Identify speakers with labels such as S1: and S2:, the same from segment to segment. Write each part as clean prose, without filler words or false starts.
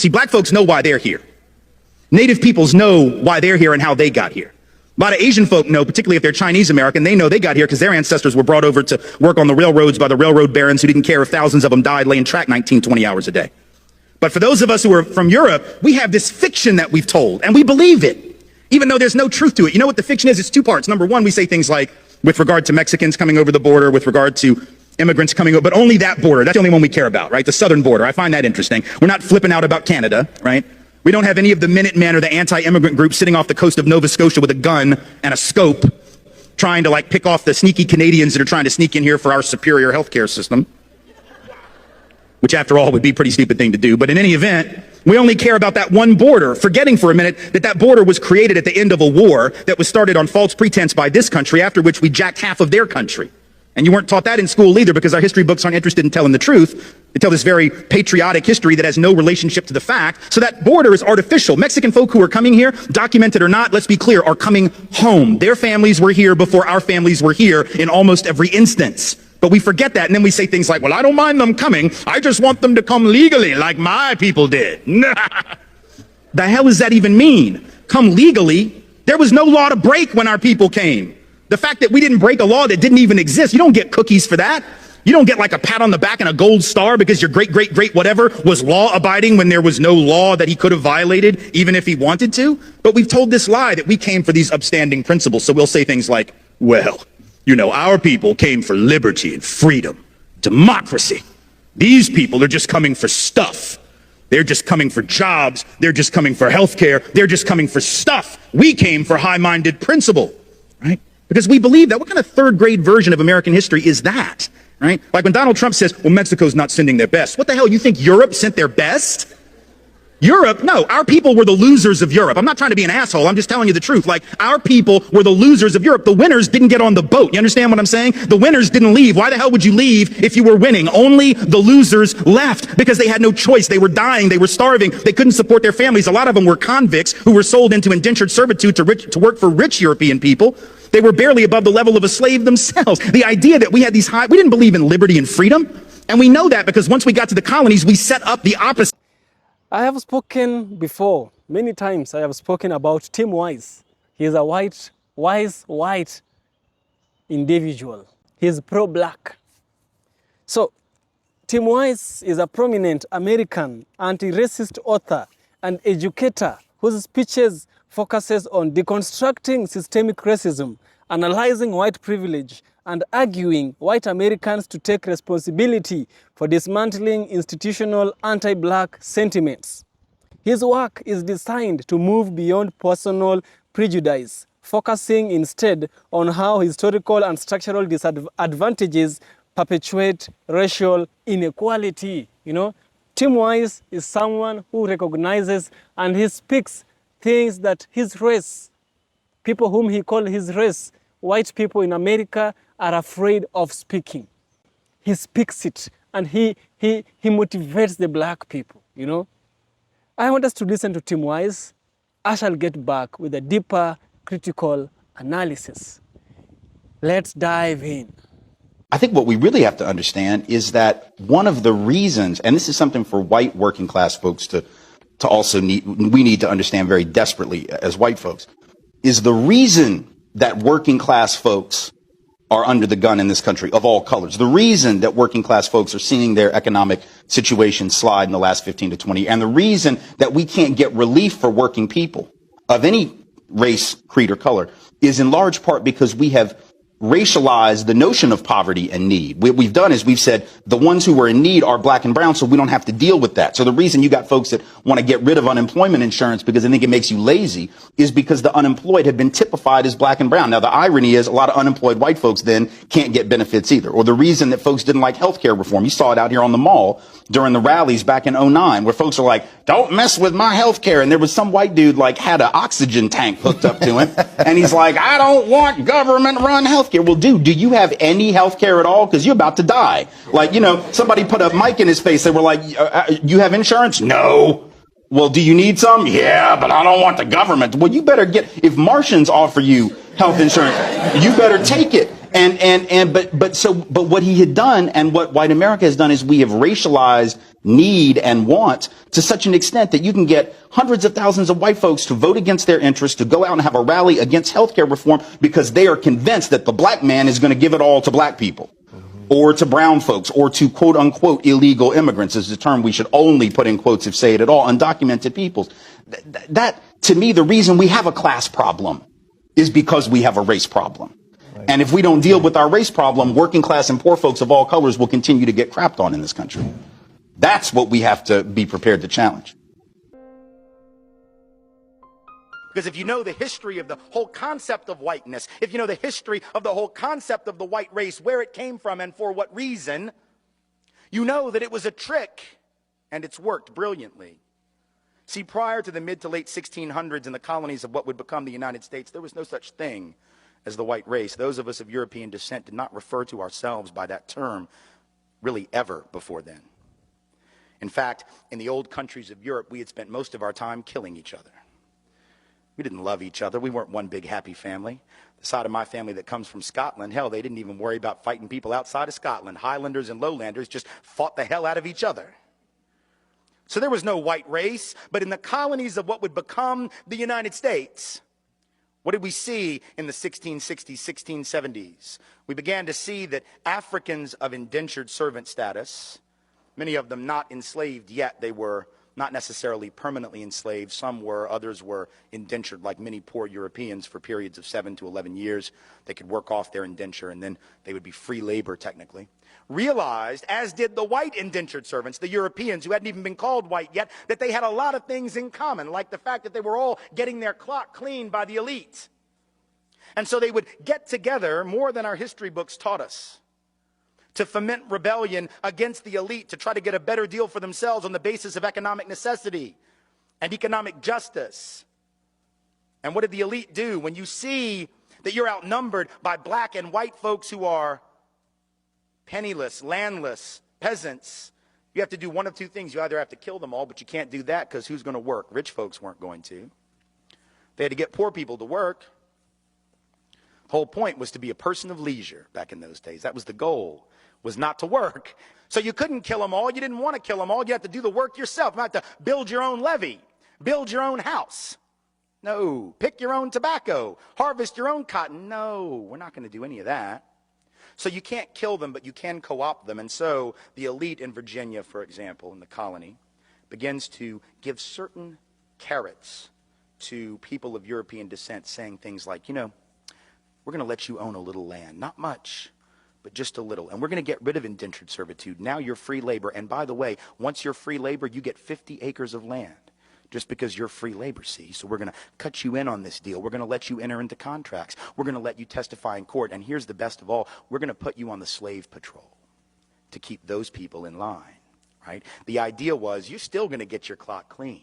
S1: See, black folks know why they're here. Native peoples know why they're here and how they got here. A lot of Asian folk know, particularly if they're Chinese American, they know they got here because their ancestors were brought over to work on the railroads by the railroad barons who didn't care if thousands of them died laying track 19, 20 hours a day. But for those of us who are from Europe, we have this fiction that we've told, and we believe it, even though there's no truth to it. You know what the fiction is? It's two parts. Number one, we say things like, with regard to Mexicans coming over the border, with regard to immigrants coming over, but only that border. That's the only one we care about, right? The southern border. I find that interesting. We're not flipping out about Canada, right? We don't have any of the Minutemen or the anti-immigrant groups sitting off the coast of Nova Scotia with a gun and a scope trying to pick off the sneaky Canadians that are trying to sneak in here for our superior healthcare system, which after all would be a pretty stupid thing to do. But in any event, we only care about that one border, forgetting for a minute that that border was created at the end of a war that was started on false pretense by this country, after which we jacked half of their country. And you weren't taught that in school either, because our history books aren't interested in telling the truth. They tell this very patriotic history that has no relationship to the fact. So that border is artificial. Mexican folk who are coming here, documented or not, let's be clear, are coming home. Their families were here before our families were here in almost every instance. But we forget that, and then we say things like, well, I don't mind them coming. I just want them to come legally like my people did. The hell does that even mean? Come legally? There was no law to break when our people came. The fact that we didn't break a law that didn't even exist, you don't get cookies for that. You don't get like a pat on the back and a gold star because your great, great, great whatever was law abiding when there was no law that he could have violated, even if he wanted to. But we've told this lie that we came for these upstanding principles. So we'll say things like, well, you know, our people came for liberty and freedom, democracy. These people are just coming for stuff. They're just coming for jobs. They're just coming for healthcare. They're just coming for stuff. We came for high-minded principle, right? Because we believe that. What kind of third-grade version of American history is that, right? Like when Donald Trump says, well, Mexico's not sending their best. What the hell, you think Europe sent their best? Europe? No, our people were the losers of Europe. I'm not trying to be an asshole. I'm just telling you the truth. Like, our people were the losers of Europe. The winners didn't get on the boat. You understand what I'm saying? The winners didn't leave. Why the hell would you leave if you were winning? Only the losers left because they had no choice. They were dying. They were starving. They couldn't support their families. A lot of them were convicts who were sold into indentured servitude to work for rich European people. They were barely above the level of a slave themselves. The idea that we had these we didn't believe in liberty and freedom. And we know that because once we got to the colonies, we set up the opposite.
S2: I have spoken before, many times I have spoken about Tim Wise. He is a wise white individual. He is pro-black. So, Tim Wise is a prominent American anti-racist author and educator whose speeches focuses on deconstructing systemic racism, analyzing white privilege, and arguing white Americans to take responsibility for dismantling institutional anti-black sentiments. His work is designed to move beyond personal prejudice, focusing instead on how historical and structural disadvantages perpetuate racial inequality. You know, Tim Wise is someone who recognizes and he speaks things that his race, people whom he calls his race, white people in America, are afraid of speaking. He speaks it and he motivates the black people, you know. I want us to listen to Tim Wise. I shall get back with a deeper critical analysis. Let's dive in.
S3: I think what we really have to understand is that one of the reasons, and this is something for white working class folks to also we need to understand very desperately as white folks, is the reason that working class folks are under the gun in this country of all colors. The reason that working class folks are seeing their economic situation slide in the last 15 to 20, and the reason that we can't get relief for working people of any race, creed, or color is in large part because we have racialized the notion of poverty and need. What we've done is we've said the ones who are in need are black and brown, so we don't have to deal with that. So the reason you got folks that want to get rid of unemployment insurance because they think it makes you lazy is because the unemployed have been typified as black and brown. Now, the irony is a lot of unemployed white folks then can't get benefits either. Or the reason that folks didn't like healthcare reform, you saw it out here on the mall during the rallies back in '09, where folks are like, don't mess with my healthcare. And there was some white dude like had an oxygen tank hooked up to him. And he's like, I don't want government run healthcare. Well, dude, do you have any health care at all? Because you're about to die. Like, you know, somebody put a mic in his face. They were like, you have insurance? No. Well, do you need some? Yeah, but I don't want the government. Well, you better if Martians offer you health insurance, you better take it. But what he had done and what white America has done is we have racialized need and want to such an extent that you can get hundreds of thousands of white folks to vote against their interests, to go out and have a rally against healthcare reform because they are convinced that the black man is going to give it all to black people. Or to brown folks, or to quote unquote illegal immigrants, is a term we should only put in quotes if say it at all, undocumented peoples. That, to me, the reason we have a class problem is because we have a race problem. And if we don't deal with our race problem, working class and poor folks of all colors will continue to get crapped on in this country. That's what we have to be prepared to challenge.
S1: Because if you know the history of the whole concept of whiteness, if you know the history of the whole concept of the white race, where it came from and for what reason, you know that it was a trick and it's worked brilliantly. See, prior to the mid to late 1600s in the colonies of what would become the United States, there was no such thing as the white race. Those of us of European descent did not refer to ourselves by that term really ever before then. In fact, in the old countries of Europe, we had spent most of our time killing each other. We didn't love each other. We weren't one big happy family. The side of my family that comes from Scotland, hell, they didn't even worry about fighting people outside of Scotland. Highlanders and lowlanders just fought the hell out of each other. So there was no white race, but in the colonies of what would become the United States, what did we see in the 1660s, 1670s? We began to see that Africans of indentured servant status, many of them not enslaved yet, they were not necessarily permanently enslaved. Some were, others were indentured, like many poor Europeans, for periods of 7 to 11 years. They could work off their indenture, and then they would be free labor, technically. Realized, as did the white indentured servants, the Europeans who hadn't even been called white yet, that they had a lot of things in common, like the fact that they were all getting their clock cleaned by the elite. And so they would get together more than our history books taught us, to foment rebellion against the elite, to try to get a better deal for themselves on the basis of economic necessity and economic justice. And what did the elite do? When you see that you're outnumbered by black and white folks who are penniless, landless, peasants, you have to do one of two things. You either have to kill them all, but you can't do that because who's going to work? Rich folks weren't going to. They had to get poor people to work. The whole point was to be a person of leisure back in those days. That was the goal, was not to work. So you couldn't kill them all. You didn't want to kill them all. You had to do the work yourself. You had to build your own levee, build your own house. No. Pick your own tobacco, harvest your own cotton. No, we're not going to do any of that. So you can't kill them, but you can co-opt them. And so the elite in Virginia, for example, in the colony, begins to give certain carrots to people of European descent, saying things like, you know, we're going to let you own a little land. Not much, but just a little. And we're going to get rid of indentured servitude. Now you're free labor. And by the way, once you're free labor, you get 50 acres of land. Just because you're free labor, see? So we're going to cut you in on this deal. We're going to let you enter into contracts. We're going to let you testify in court. And here's the best of all. We're going to put you on the slave patrol to keep those people in line, right? The idea was you're still going to get your clock cleaned.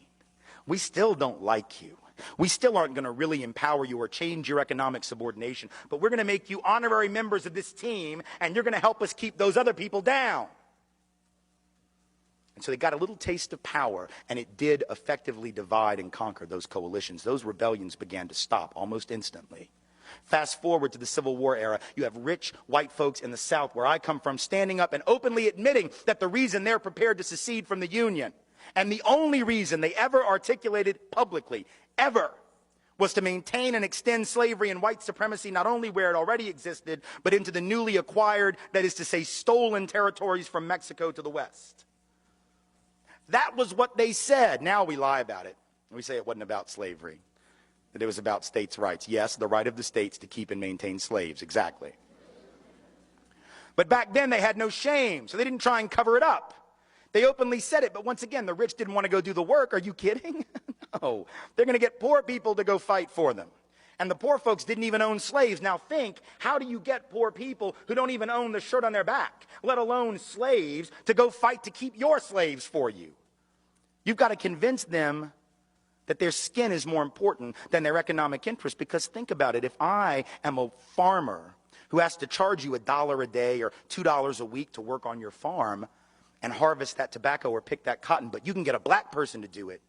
S1: We still don't like you. We still aren't going to really empower you or change your economic subordination, but we're going to make you honorary members of this team, and you're going to help us keep those other people down. And so they got a little taste of power, and it did effectively divide and conquer those coalitions. Those rebellions began to stop almost instantly. Fast forward to the Civil War era, you have rich white folks in the South, where I come from, standing up and openly admitting that the reason they're prepared to secede from the Union, and the only reason they ever articulated publicly, ever, was to maintain and extend slavery and white supremacy not only where it already existed, but into the newly acquired, that is to say, stolen territories from Mexico to the west. That was what they said. Now we lie about it. We say it wasn't about slavery, that it was about states' rights. Yes, the right of the states to keep and maintain slaves, exactly. But back then they had no shame, so they didn't try and cover it up. They openly said it, but once again, the rich didn't want to go do the work. Are you kidding? No. They're going to get poor people to go fight for them. And the poor folks didn't even own slaves. Now think, how do you get poor people who don't even own the shirt on their back, let alone slaves, to go fight to keep your slaves for you? You've got to convince them that their skin is more important than their economic interest. Because think about it, if I am a farmer who has to charge you $1 a day or $2 a week to work on your farm and harvest that tobacco or pick that cotton, but you can get a black person to do it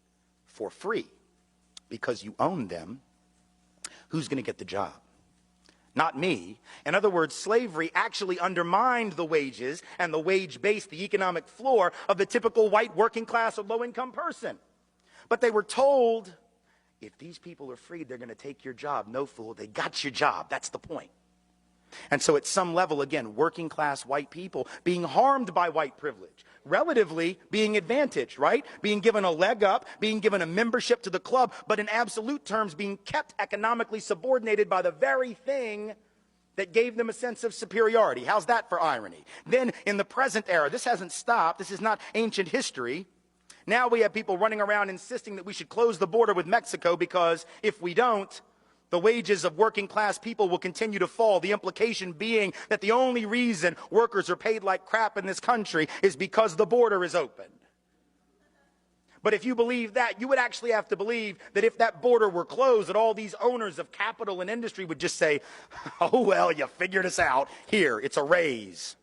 S1: for free because you own them, who's going to get the job? not me. In other words, slavery actually undermined the wages and the wage base, the economic floor of the typical white working class or low income person. But they were told, if these people are freed, they're going to take your job. No, fool, they got your job. That's the point. And so at some level, again, working class white people being harmed by white privilege, relatively being advantaged, right? Being given a leg up, being given a membership to the club, but in absolute terms being kept economically subordinated by the very thing that gave them a sense of superiority. How's that for irony? Then in the present era, this hasn't stopped. This is not ancient history. Now we have people running around insisting that we should close the border with Mexico because if we don't, the wages of working class people will continue to fall. The implication being that the only reason workers are paid like crap in this country is because the border is open. But if you believe that, you would actually have to believe that if that border were closed, that all these owners of capital and industry would just say, oh, well, you figured us out. Here, it's a raise.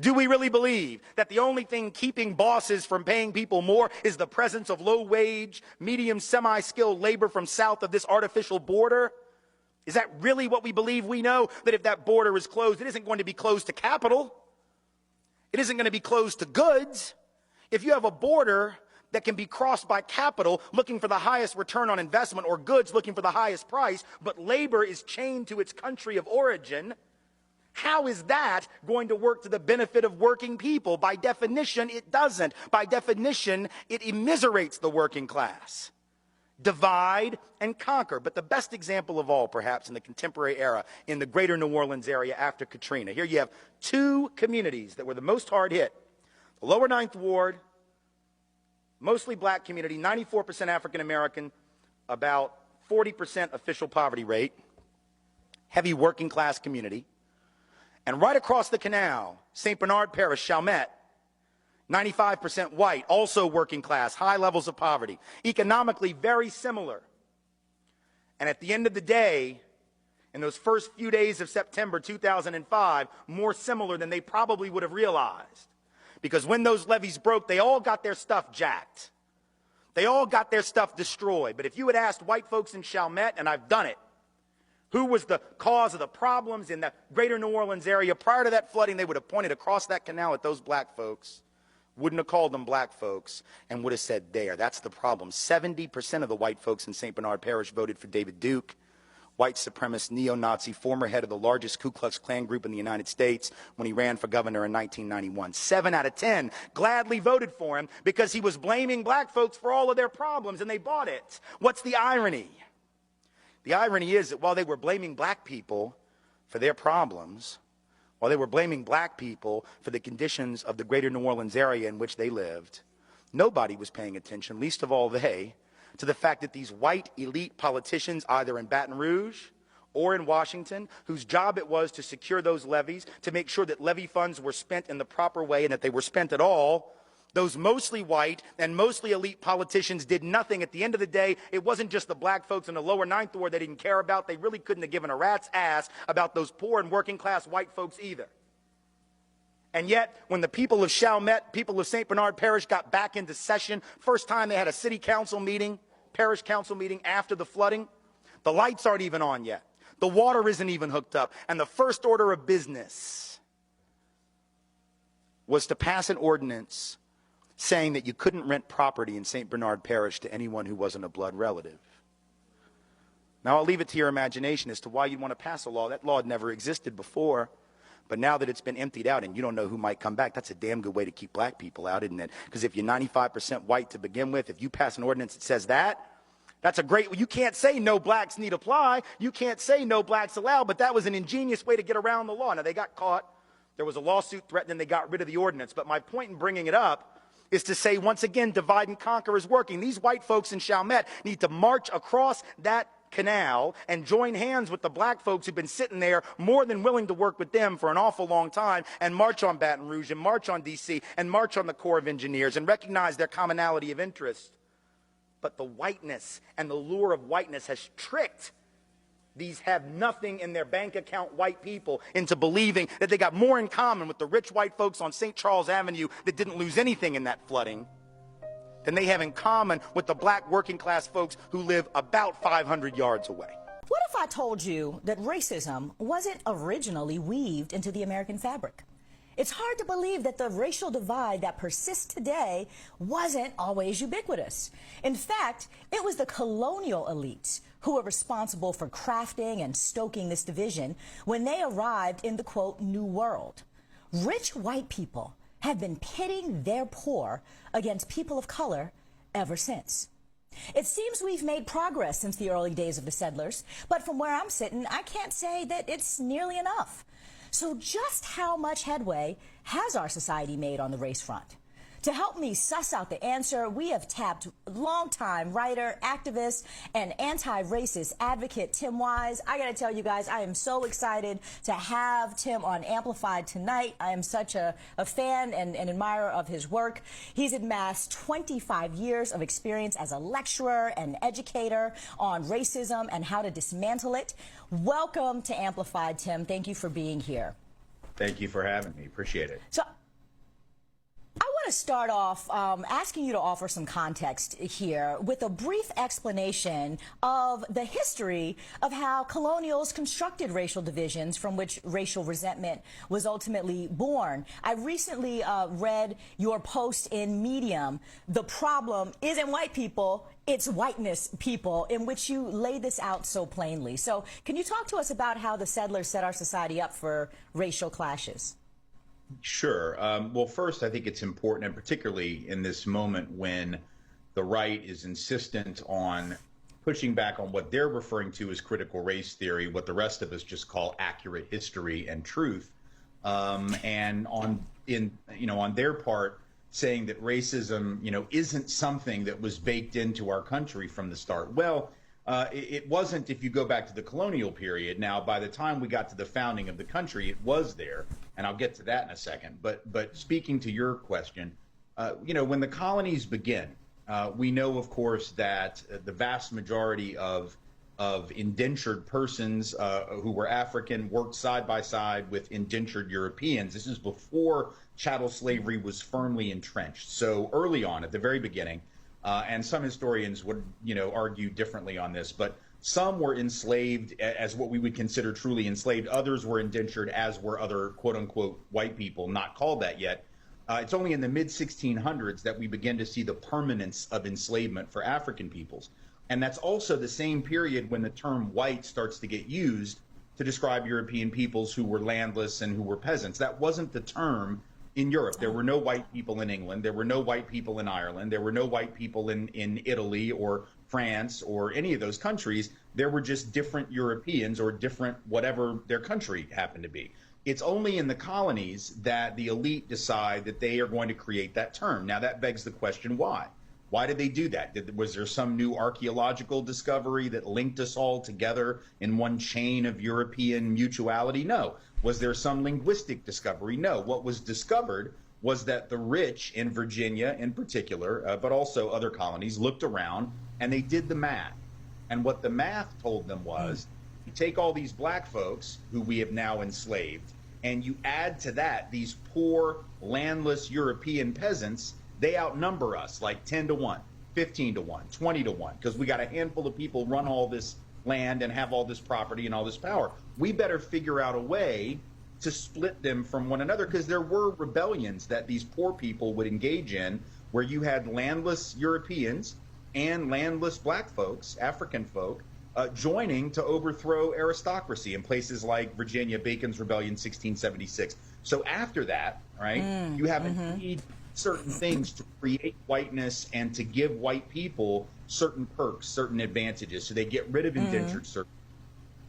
S1: Do we really believe that the only thing keeping bosses from paying people more is the presence of low-wage, medium, semi-skilled labor from south of this artificial border? Is that really what we believe? We know that if that border is closed, it isn't going to be closed to capital. It isn't going to be closed to goods. If you have a border that can be crossed by capital looking for the highest return on investment or goods looking for the highest price, but labor is chained to its country of origin, how is that going to work to the benefit of working people? By definition, it doesn't. By definition, it immiserates the working class. Divide and conquer. But the best example of all, perhaps, in the contemporary era, in the greater New Orleans area after Katrina. Here you have two communities that were the most hard hit. The lower Ninth Ward, mostly black community, 94% African American, about 40% official poverty rate, heavy working class community. And right across the canal, St. Bernard Parish, Chalmette, 95% white, also working class, high levels of poverty, economically very similar. And at the end of the day, in those first few days of September 2005, more similar than they probably would have realized. Because when those levees broke, they all got their stuff jacked. They all got their stuff destroyed. But if you had asked white folks in Chalmette, and I've done it, who was the cause of the problems in the greater New Orleans area prior to that flooding, they would have pointed across that canal at those black folks, wouldn't have called them black folks, and would have said, there, that's the problem. 70% of the white folks in St. Bernard Parish voted for David Duke, white supremacist, neo-Nazi, former head of the largest Ku Klux Klan group in the United States when he ran for governor in 1991. 7 out of 10 gladly voted for him because he was blaming black folks for all of their problems, and they bought it. What's the irony? The irony is that while they were blaming black people for their problems, while they were blaming black people for the conditions of the greater New Orleans area in which they lived, nobody was paying attention, least of all they, to the fact that these white elite politicians, either in Baton Rouge or in Washington, whose job it was to secure those levees, to make sure that levee funds were spent in the proper way and that they were spent at all, those mostly white and mostly elite politicians did nothing. At the end of the day, it wasn't just the black folks in the lower Ninth Ward they didn't care about. They really couldn't have given a rat's ass about those poor and working class white folks either. And yet, when the people of Chalmette, people of St. Bernard Parish got back into session, first time they had a city council meeting, parish council meeting after the flooding, the lights aren't even on yet. The water isn't even hooked up. And the first order of business was to pass an ordinance saying that you couldn't rent property in St. Bernard Parish to anyone who wasn't a blood relative. Now, I'll leave it to your imagination as to why you'd want to pass a law. That law had never existed before. But now that it's been emptied out and you don't know who might come back, that's a damn good way to keep black people out, isn't it? Because if you're 95% white to begin with, if you pass an ordinance that says that, that's a great, you can't say no blacks need apply. You can't say no blacks allowed, but that was an ingenious way to get around the law. Now, they got caught. There was a lawsuit threatened and they got rid of the ordinance. But my point in bringing it up is to say, once again, divide and conquer is working. These white folks in Chalmette need to march across that canal and join hands with the black folks who've been sitting there more than willing to work with them for an awful long time and march on Baton Rouge and march on D.C. and march on the Corps of Engineers and recognize their commonality of interest. But the whiteness and the lure of whiteness has tricked these have nothing in their bank account white people into believing that they got more in common with the rich white folks on St. Charles Avenue that didn't lose anything in that flooding than they have in common with the black working class folks who live about 500 yards away.
S4: What if I told you that racism wasn't originally weaved into the American fabric? It's hard to believe that the racial divide that persists today wasn't always ubiquitous. In fact, it was the colonial elites who were responsible for crafting and stoking this division when they arrived in the, quote, New World. Rich white people have been pitting their poor against people of color ever since. It seems we've made progress since the early days of the settlers, but from where I'm sitting, I can't say that it's nearly enough. So just how much headway has our society made on the race front? To help me suss out the answer, we have tapped longtime writer, activist, and anti-racist advocate Tim Wise. I gotta tell you guys, I am so excited to have Tim on Amplified tonight. I am such a fan and admirer of his work. He's amassed 25 years of experience as a lecturer and educator on racism and how to dismantle it. Welcome to Amplified, Tim. Thank you for being here.
S1: Thank you for having me. Appreciate it.
S4: So, I want to start off asking you to offer some context here with a brief explanation of the history of how colonials constructed racial divisions from which racial resentment was ultimately born. I recently read your post in Medium, "The Problem Isn't White People, It's Whiteness People," in which you lay this out so plainly. So can you talk to us about how the settlers set our society up for racial clashes?
S1: Sure. Well, first, I think it's important, and particularly in this moment when the right is insistent on pushing back on what they're referring to as critical race theory, what the rest of us just call accurate history and truth, and on their part, saying that racism, isn't something that was baked into our country from the start. Well, it wasn't if you go back to the colonial period. Now, by the time we got to the founding of the country, it was there, and I'll get to that in a second. But speaking to your question, when the colonies begin, we know, of course, that the vast majority of indentured persons who were African worked side by side with indentured Europeans. This is before chattel slavery was firmly entrenched. So early on, at the very beginning, and some historians would, argue differently on this, but some were enslaved as what we would consider truly enslaved. Others were indentured, as were other quote unquote white people, not called that yet. It's only in the mid 1600s that we begin to see the permanence of enslavement for African peoples. And that's also the same period when the term white starts to get used to describe European peoples who were landless and who were peasants. That wasn't the term in Europe. There were no white people in England. There were no white people in Ireland. There were no white people in Italy or France or any of those countries. There were just different Europeans or different whatever their country happened to be. It's only in the colonies that the elite decide that they are going to create that term. Now, that begs the question, why? Why did they do that? Was there some new archaeological discovery that linked us all together in one chain of European mutuality? No. Was there some linguistic discovery? No. What was discovered was that the rich in Virginia in particular, but also other colonies, looked around and they did the math. And what the math told them was, you take all these black folks who we have now enslaved, and you add to that these poor, landless European peasants, they outnumber us like 10 to 1, 15 to 1, 20 to 1, because we got a handful of people run all this land and have all this property and all this power. We better figure out a way to split them from one another, because there were rebellions that these poor people would engage in where you had landless Europeans and landless black folks, African folk, joining to overthrow aristocracy in places like Virginia, Bacon's Rebellion, 1676. So after that, right, you have a need certain things to create whiteness and to give white people certain perks, certain advantages. So they get rid of indentured servants.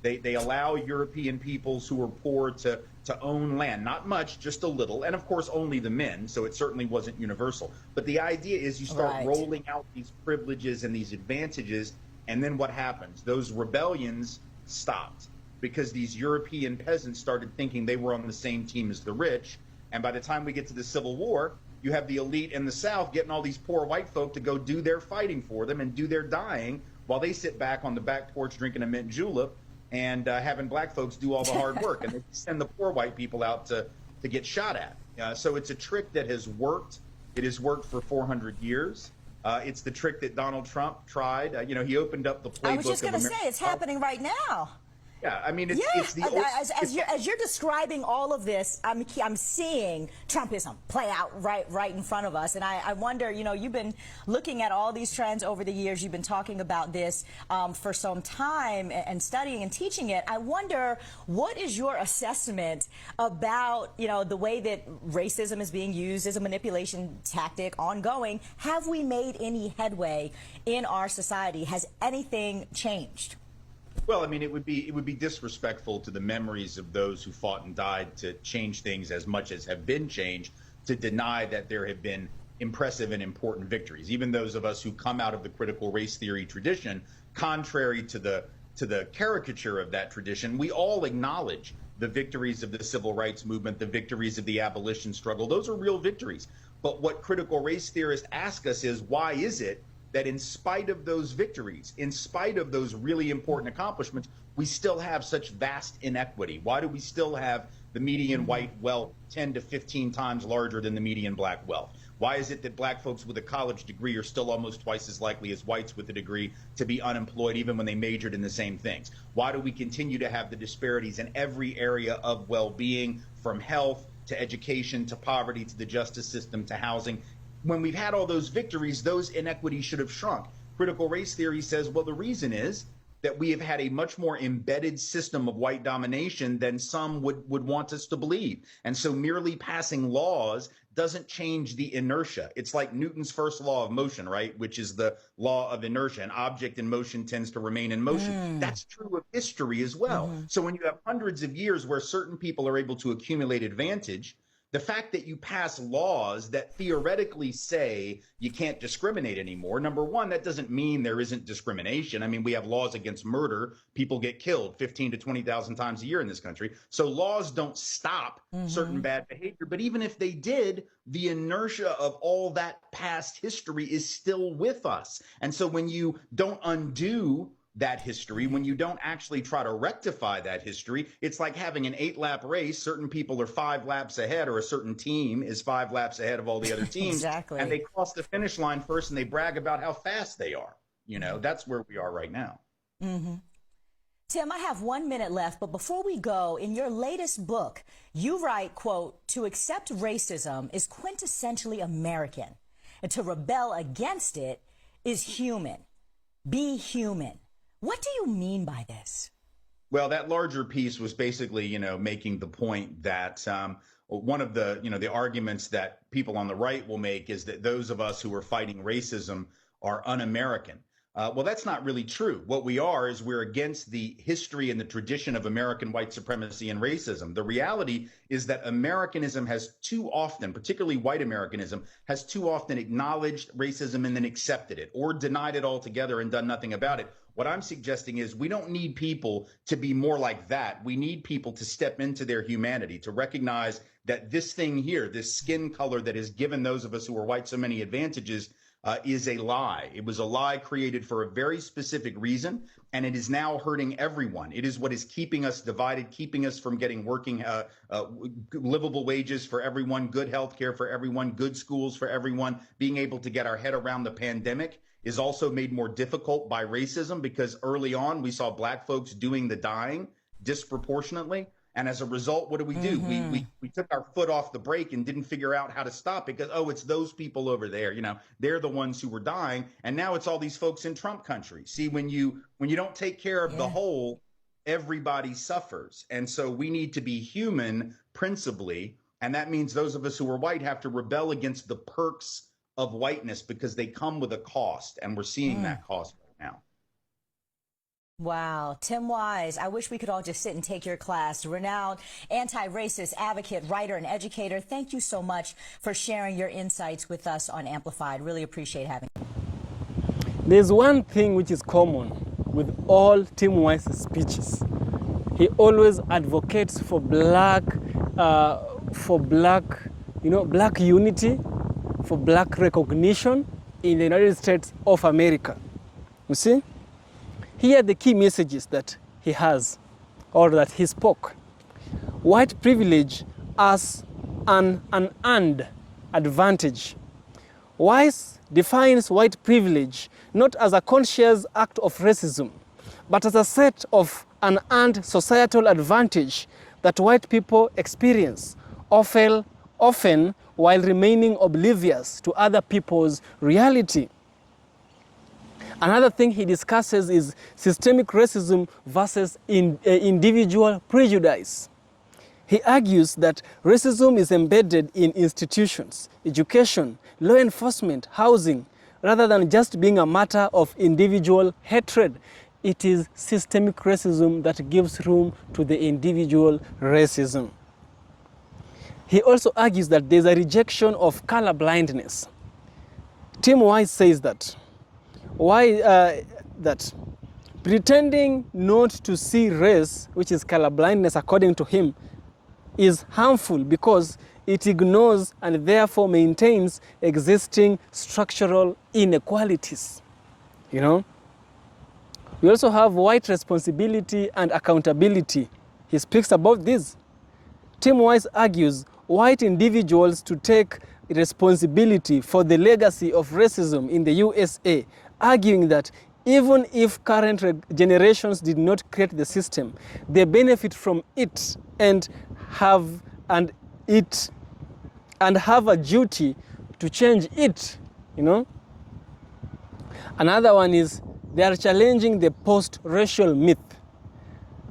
S1: They allow European peoples who are poor to own land, not much, just a little, and of course only the men, so it certainly wasn't universal. But the idea is you start rolling out these privileges and these advantages, and then what happens? Those rebellions stopped because these European peasants started thinking they were on the same team as the rich, and by the time we get to the Civil War, you have the elite in the South getting all these poor white folk to go do their fighting for them and do their dying while they sit back on the back porch drinking a mint julep and having black folks do all the hard work. And they send the poor white people out to get shot at. So it's a trick that has worked. It has worked for 400 years. It's the trick that Donald Trump tried. He opened up the playbook.
S4: I was just going to say, it's happening right now.
S1: Yeah, I mean, it's the
S4: as you're describing all of this, I'm seeing Trumpism play out right in front of us, and I wonder, you've been looking at all these trends over the years. You've been talking about this for some time and studying and teaching it. I wonder, what is your assessment about the way that racism is being used as a manipulation tactic ongoing? Have we made any headway in our society? Has anything changed?
S1: Well, I mean, it would be disrespectful to the memories of those who fought and died to change things as much as have been changed, to deny that there have been impressive and important victories. Even those of us who come out of the critical race theory tradition, contrary to the caricature of that tradition, we all acknowledge the victories of the civil rights movement, the victories of the abolition struggle. Those are real victories. But what critical race theorists ask us is, why is it that in spite of those victories, in spite of those really important accomplishments, we still have such vast inequity? Why do we still have the median white wealth 10 to 15 times larger than the median black wealth? Why is it that black folks with a college degree are still almost twice as likely as whites with a degree to be unemployed, even when they majored in the same things? Why do we continue to have the disparities in every area of well-being, from health to education to poverty to the justice system to housing? When we've had all those victories, those inequities should have shrunk. Critical race theory says, well, the reason is that we have had a much more embedded system of white domination than some would want us to believe. And so merely passing laws doesn't change the inertia. It's like Newton's first law of motion, right? Which is the law of inertia. An object in motion tends to remain in motion. That's true of history as well. So when you have hundreds of years where certain people are able to accumulate advantage, the fact that you pass laws that theoretically say you can't discriminate anymore, number one, that doesn't mean there isn't discrimination. I mean, we have laws against murder. People get killed 15 to 20,000 times a year in this country. So laws don't stop certain bad behavior. But even if they did, the inertia of all that past history is still with us. And so when you don't undo that history, when you don't actually try to rectify that history, it's like having an 8-lap race. Certain people are 5 laps ahead, or a certain team is 5 laps ahead of all the other teams.
S4: Exactly.
S1: And they cross the finish line first and they brag about how fast they are. That's where we are right now.
S4: Tim, I have 1 minute left, but before we go, in your latest book, you write, quote, "To accept racism is quintessentially American, and to rebel against it is human. Be human." What do you mean by this?
S1: Well, that larger piece was basically, making the point that one of the, the arguments that people on the right will make is that those of us who are fighting racism are un-American. Well, that's not really true. What we are is we're against the history and the tradition of American white supremacy and racism. The reality is that Americanism has too often, particularly white Americanism, has too often acknowledged racism and then accepted it, or denied it altogether and done nothing about it. What I'm suggesting is we don't need people to be more like that. We need people to step into their humanity, to recognize that this thing here, this skin color that has given those of us who are white so many advantages, is a lie. It was a lie created for a very specific reason, and it is now hurting everyone. It is what is keeping us divided, keeping us from getting working, livable wages for everyone, good health care for everyone, good schools for everyone. Being able to get our head around the pandemic is also made more difficult by racism, because early on we saw black folks doing the dying disproportionately. And as a result, what do? We took our foot off the brake and didn't figure out how to stop, because, it's those people over there, they're the ones who were dying. And now it's all these folks in Trump country. See, when you don't take care of the whole, everybody suffers. And so we need to be human principally. And that means those of us who are white have to rebel against the perks of whiteness, because they come with a cost. And we're seeing that cost right now.
S4: Wow. Tim Wise, I wish we could all just sit and take your class. Renowned anti-racist advocate, writer, and educator, thank you so much for sharing your insights with us on Amplified. Really appreciate having you.
S2: There's one thing which is common with all Tim Wise's speeches. He always advocates for black unity, for black recognition in the United States of America. You see? Here are the key messages that he has, or that he spoke. White privilege as an unearned advantage. Wise defines white privilege not as a conscious act of racism, but as a set of unearned societal advantage that white people experience, often while remaining oblivious to other people's reality. Another thing he discusses is systemic racism versus individual prejudice. He argues that racism is embedded in institutions, education, law enforcement, housing, rather than just being a matter of individual hatred. It is systemic racism that gives room to the individual racism. He also argues that there's a rejection of color blindness. Tim Wise says that pretending not to see race, which is color blindness according to him, is harmful because it ignores and therefore maintains existing structural inequalities. You know? We also have white responsibility and accountability. He speaks about this. Tim Wise argues white individuals to take responsibility for the legacy of racism in the USA, arguing that even if current generations did not create the system, they benefit from it and have a duty to change it, you know. Another one is they are challenging the post-racial myth.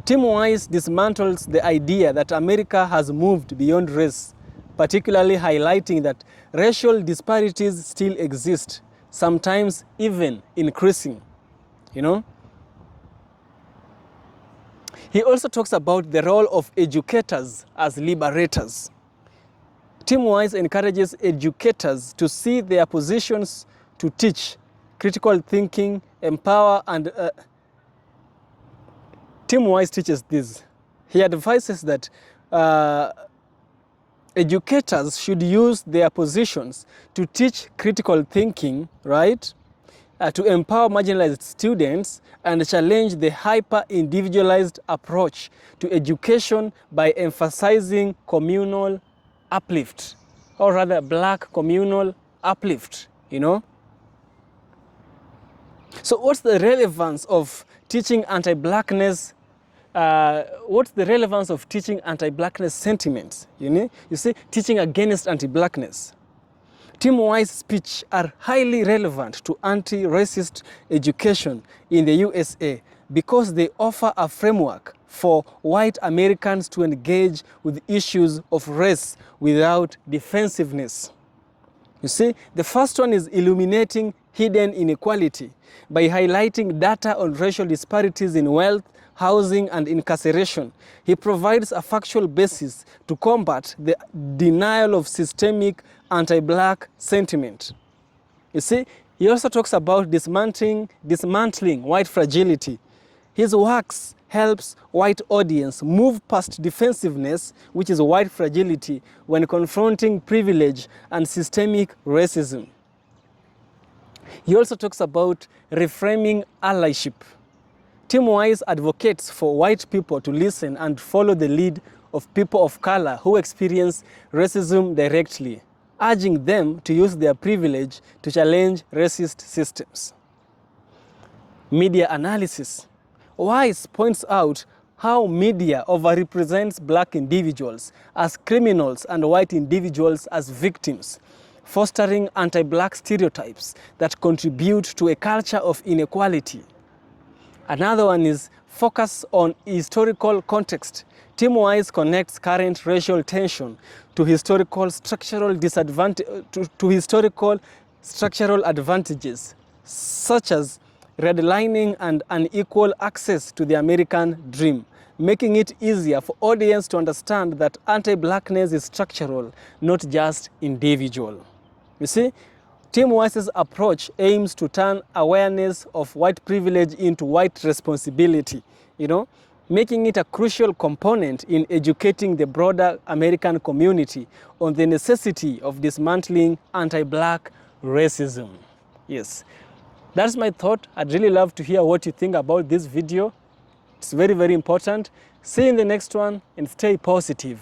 S2: Tim Wise dismantles the idea that America has moved beyond race, particularly highlighting that racial disparities still exist, sometimes even increasing, you know. He also talks about the role of educators as liberators. Tim Wise encourages educators to see their positions to teach critical thinking, empower, and Tim Wise teaches this. He advises that educators should use their positions to teach critical thinking, right? To empower marginalized students and challenge the hyper-individualized approach to education by emphasizing communal uplift, or rather black communal uplift, you know? So what's the relevance of teaching anti-blackness? What's the relevance of teaching anti-blackness sentiments? You know, you see, teaching against anti-blackness. Tim Wise's speech are highly relevant to anti-racist education in the USA because they offer a framework for white Americans to engage with issues of race without defensiveness. You see, the first one is illuminating hidden inequality by highlighting data on racial disparities in wealth, housing, and incarceration. He provides a factual basis to combat the denial of systemic anti-black sentiment. You see, he also talks about dismantling white fragility. His works helps white audience move past defensiveness, which is white fragility, when confronting privilege and systemic racism. He also talks about reframing allyship. Tim Wise advocates for white people to listen and follow the lead of people of color who experience racism directly, urging them to use their privilege to challenge racist systems. Media analysis. Wise points out how media overrepresents black individuals as criminals and white individuals as victims, fostering anti-black stereotypes that contribute to a culture of inequality. Another one is focus on historical context. Tim Wise connects current racial tension to historical structural advantages, such as redlining and unequal access to the American dream, making it easier for audience to understand that anti-blackness is structural, not just individual. You see, Tim Wise's approach aims to turn awareness of white privilege into white responsibility, you know, making it a crucial component in educating the broader American community on the necessity of dismantling anti-black racism. Yes, that's my thought. I'd really love to hear what you think about this video. It's very, very important. See you in the next one and stay positive.